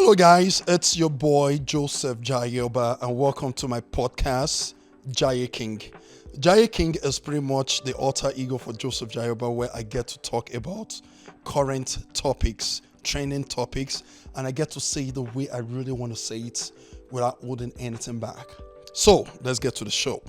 Hello, guys. It's your boy Joseph Jayoba, and welcome to my podcast, Jaiyeking. Jaiyeking is pretty much the alter ego for Joseph Jayoba, where I get to talk about current topics, trending topics, and I get to say it the way I really want to say it without holding anything back. So let's get to the show.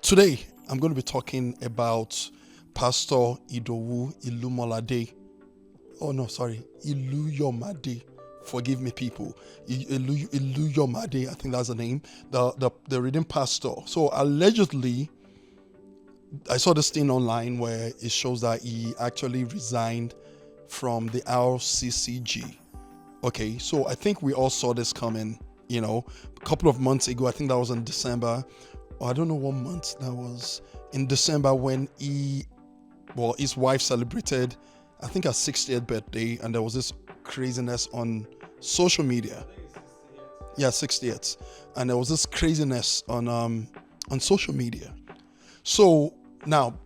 Today, I'm going to be talking about Pastor Iluyomade. Iluyomade. Forgive me, people. Iluyomade, I think that's the name. The reading pastor. So allegedly, I saw this thing online where it shows that he actually resigned from the rccg. Okay, so I think we all saw this coming. A couple of months ago. I think that was in December. Or I don't know what month that was. In December, when his wife celebrated, I think, her 60th birthday, and there was this craziness on social media. Yeah, 60th. And there was this craziness on social media. So now,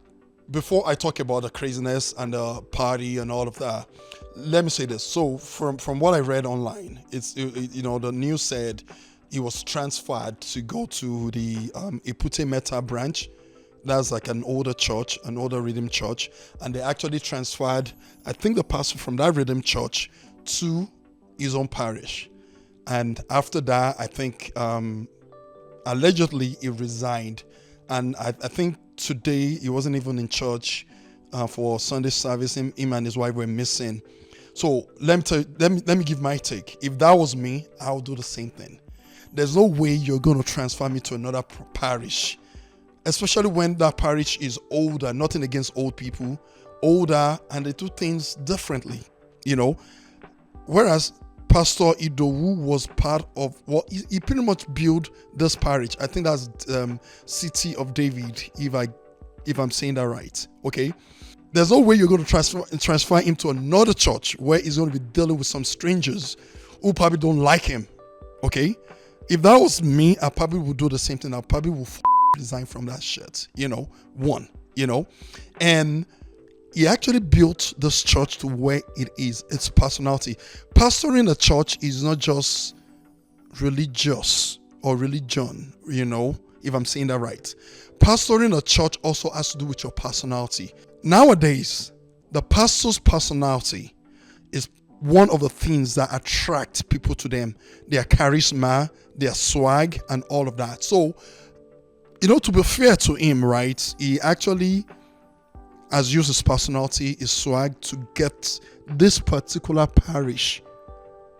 before I talk about the craziness and the party and all of that, let me say this. So from what I read online, the news said he was transferred to go to the Pst Iluyomade branch. That's like an older church, an older Redeemed church, and they actually transferred, I think, the pastor from that Redeemed church to his own parish. And after that, I think allegedly he resigned, and I think today he wasn't even in church for Sunday service. Him and his wife were missing. So let me give my take. If that was me, I would do the same thing. There's no way you're going to transfer me to another parish, especially when that parish is older. Nothing against old people, older, and they do things differently, Whereas Pastor Idowu was part of he pretty much built this parish. I think that's City of David, if I'm saying that right. Okay, there's no way you're going to transfer him to another church where he's going to be dealing with some strangers who probably don't like him. Okay, if that was me, I probably would do the same thing. I probably would resign from that shit. And he actually built this church to where it is. Its personality. Pastoring a church is not just religious or religion, if I'm saying that right. Pastoring a church also has to do with your personality. Nowadays, the pastor's personality is one of the things that attract people to them. Their charisma, their swag, and all of that. So, to be fair to him, right, he actually has used his personality, his swag, to get this particular parish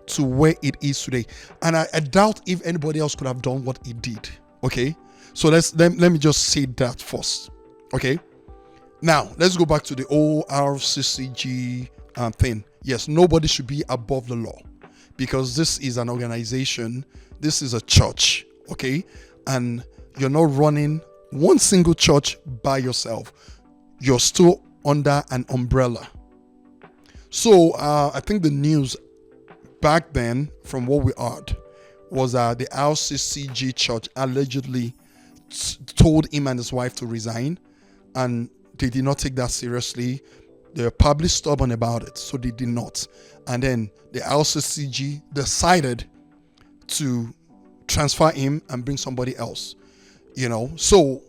to where it is today. And I doubt if anybody else could have done what he did. Okay, so let me just say that first. Okay, now let's go back to the old rccg thing. Yes, nobody should be above the law, because this is an organization, this is a church. Okay, and you're not running one single church by yourself. You're still under an umbrella. So I think the news back then, from what we heard, was that the rccg church allegedly told him and his wife to resign, and they did not take that seriously. They were probably stubborn about it, so they did not. And then the rccg decided to transfer him and bring somebody else. So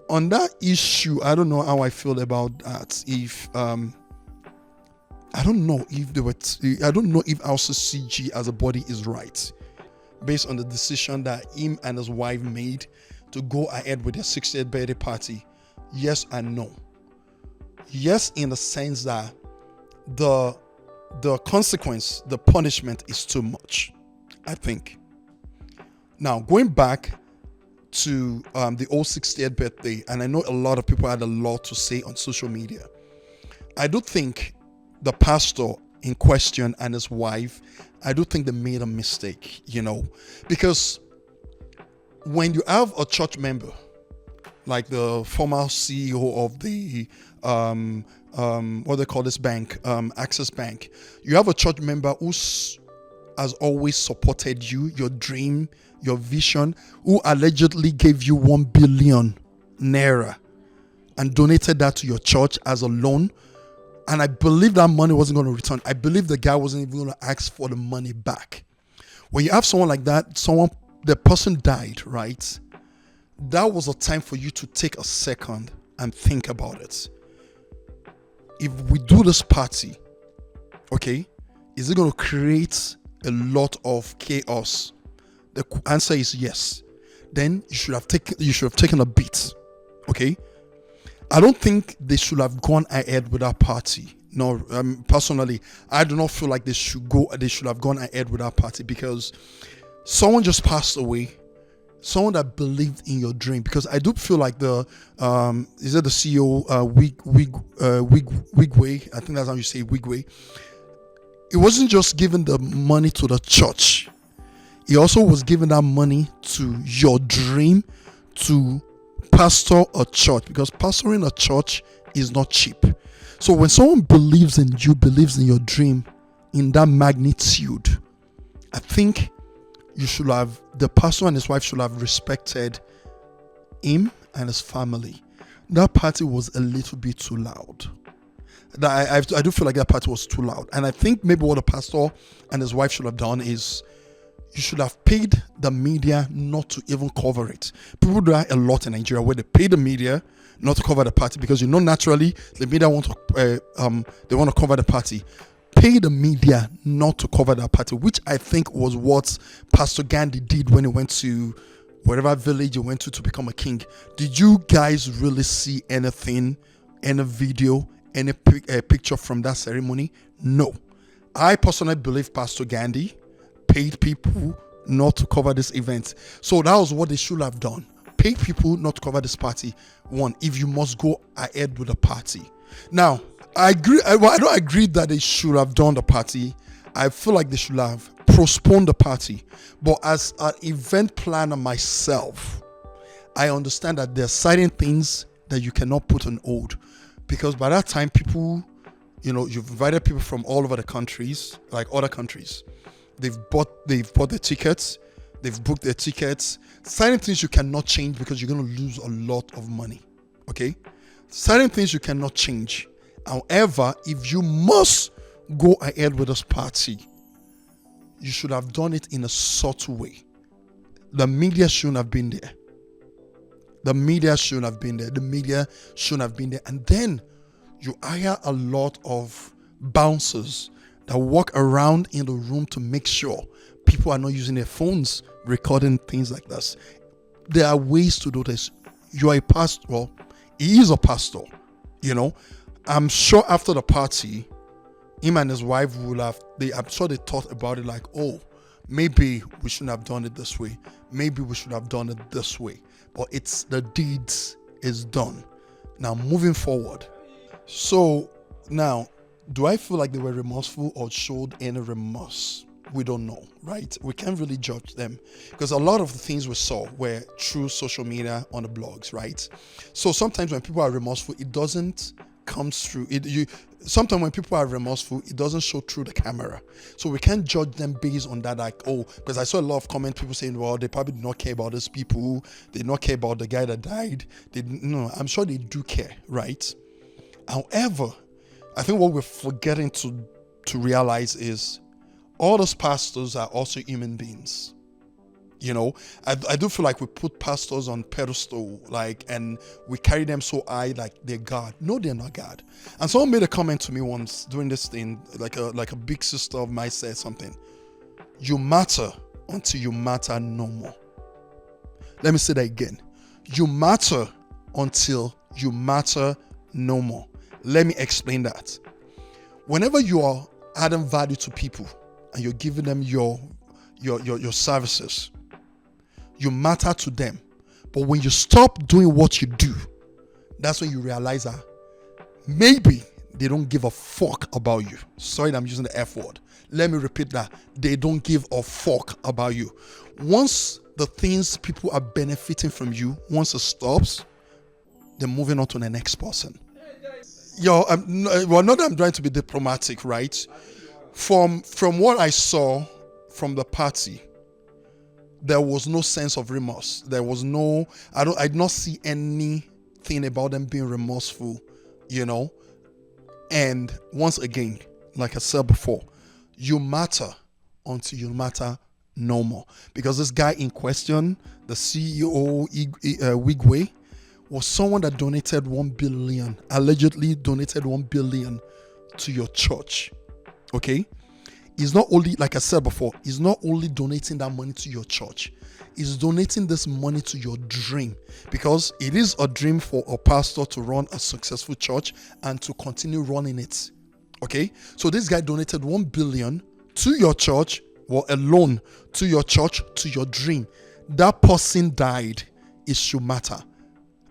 on that issue, I don't know how I feel about that. If I don't know if RCCG as a body is right, based on the decision that him and his wife made to go ahead with their 60th birthday party. Yes and no. Yes, in the sense that the consequence, the punishment is too much, I think. Now, going back to the old 60th birthday, and I know a lot of people had a lot to say on social media. I do think the pastor in question and his wife, I do think they made a mistake, because when you have a church member, like the former CEO of the what they call this bank, Access Bank, you have a church member who has always supported you, your dream, your vision, who allegedly gave you 1 billion naira and donated that to your church as a loan, And I believe that money wasn't going to return. I believe the guy wasn't even going to ask for the money back. When you have someone like that, the person died, right? That was a time for you to take a second and think about it. If we do this party, okay, is it going to create a lot of chaos? The answer is yes. Then you should have taken a beat, okay? I don't think they should have gone ahead with that party. No, personally, I do not feel like they should have gone ahead with that party, because someone just passed away. Someone that believed in your dream. Because I do feel like is it the CEO, Wigway? I think that's how you say Wigway. It wasn't just giving the money to the church. He also was giving that money to your dream to pastor a church, because pastoring a church is not cheap. So when someone believes in you, believes in your dream in that magnitude, I think the pastor and his wife should have respected him and his family. That party was a little bit too loud. I do feel like that party was too loud. And I think maybe what the pastor and his wife should have done is, you should have paid the media not to even cover it. People do that a lot in Nigeria, where they pay the media not to cover the party, because naturally the media want to cover the party. Pay the media not to cover that party, which I think was what Pastor Gandhi did when he went to whatever village he went to become a king. Did you guys really see anything, any video, any picture from that ceremony? No. I personally believe Pastor Gandhi paid people not to cover this event. So that was what they should have done. Pay people not to cover this party. One, if you must go ahead with the party. Now, I agree. I don't agree that they should have done the party. I feel like they should have postponed the party. But as an event planner myself, I understand that there are certain things that you cannot put on hold, because by that time, people, you've invited people from all over the countries, like other countries. They've bought their tickets. They've booked their tickets. Certain things you cannot change, because you're going to lose a lot of money. Okay? Certain things you cannot change. However, if you must go ahead with this party, you should have done it in a subtle way. The media shouldn't have been there. The media shouldn't have been there. And then you hire a lot of bouncers that walk around in the room to make sure people are not using their phones recording things like this. There are ways to do this. You are a pastor. Well, he is a pastor. I'm sure after the party, him and his wife I'm sure they thought about it, like, oh, maybe we shouldn't have done it this way. Maybe we should have done it this way. But the deeds is done. Now, moving forward. So now, do I feel like they were remorseful or showed any remorse? We don't know, right? We can't really judge them, because a lot of the things we saw were through social media, on the blogs, right? So sometimes when people are remorseful, it doesn't come through. Sometimes when people are remorseful, it doesn't show through the camera. So we can't judge them based on that, like, oh, because I saw a lot of comments, people saying, well, they probably do not care about these people. They do not care about the guy that died. No, I'm sure they do care, right? However, I think what we're forgetting to realize is all those pastors are also human beings. I do feel like we put pastors on pedestal, and we carry them so high, like they're God. No, they're not God. And someone made a comment to me once doing this thing, like a big sister of mine said something. You matter until you matter no more. Let me say that again. You matter until you matter no more. Let me explain that. Whenever you are adding value to people and you're giving them your services, you matter to them. But when you stop doing what you do, that's when you realize that maybe they don't give a fuck about you. Sorry that I'm using the F word. Let me repeat that. They don't give a fuck about you. Once the things people are benefiting from you, once it stops, they're moving on to the next person. Not that I'm trying to be diplomatic, right? From what I saw from the party, there was no sense of remorse. There was I did not see anything about them being remorseful, And once again, like I said before, you matter until you matter no more. Because this guy in question, the CEO, Wigwe, was someone that donated 1 billion, allegedly donated 1 billion to your church. Okay? He's not only, like I said before, he's not only donating that money to your church, he's donating this money to your dream, because it is a dream for a pastor to run a successful church and to continue running it. Okay, so this guy donated 1 billion to your church, or a loan to your church, to your dream. That person died. It should matter.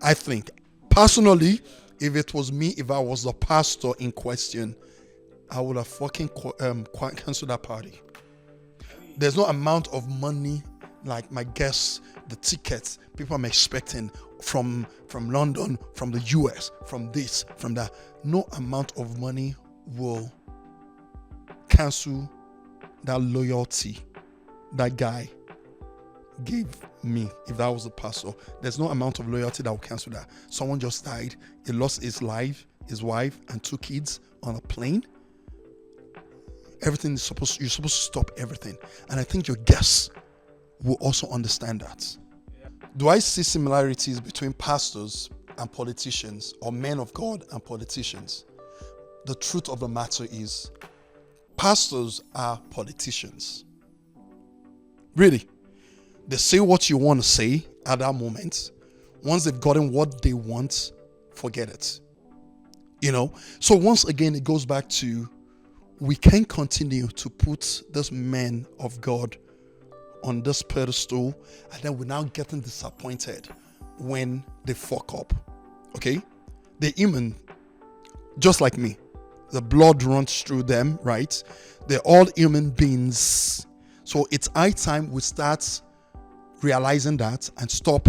I think personally, if it was me, if I was the pastor in question, I would have fucking canceled that party. There's no amount of money, like my guests, the tickets people I'm expecting from London, from the US, from this, from that. No amount of money will cancel that loyalty that guy gave me. If that was the pastor, there's no amount of loyalty that will cancel that. Someone just died. He lost his life, his wife, and 2 kids on a plane. Everything is you're supposed to stop everything. And I think your guests will also understand that. Do I see similarities between pastors and politicians, or men of God and politicians? The truth of the matter is, pastors are politicians. Really. They say what you want to say at that moment. Once they've gotten what they want, forget it. So once again, it goes back to, we can't continue to put this men of God on this pedestal, and then we're now getting disappointed when they fuck up. Okay? They're human, just like me. The blood runs through them, right? They're all human beings. So it's high time we start realizing that and stop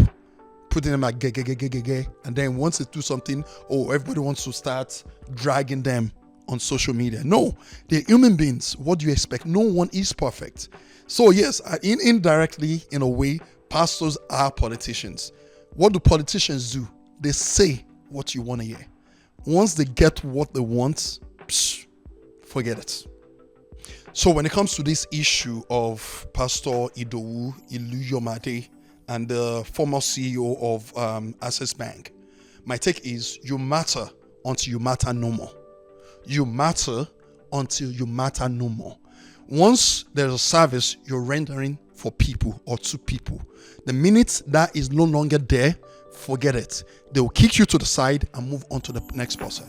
putting them like gay. And then once they do something, everybody wants to start dragging them on social media. No, they're human beings. What do you expect? No one is perfect. So yes, indirectly, in a way, pastors are politicians. What do politicians do? They say what you want to hear. Once they get what they want, forget it. So when it comes to this issue of Pastor Pst Iluyomade and the former CEO of Access Bank, my take is, you matter until you matter no more. You matter until you matter no more. Once there's a service you're rendering for people or to people, the minute that is no longer there, forget it. They will kick you to the side and move on to the next person.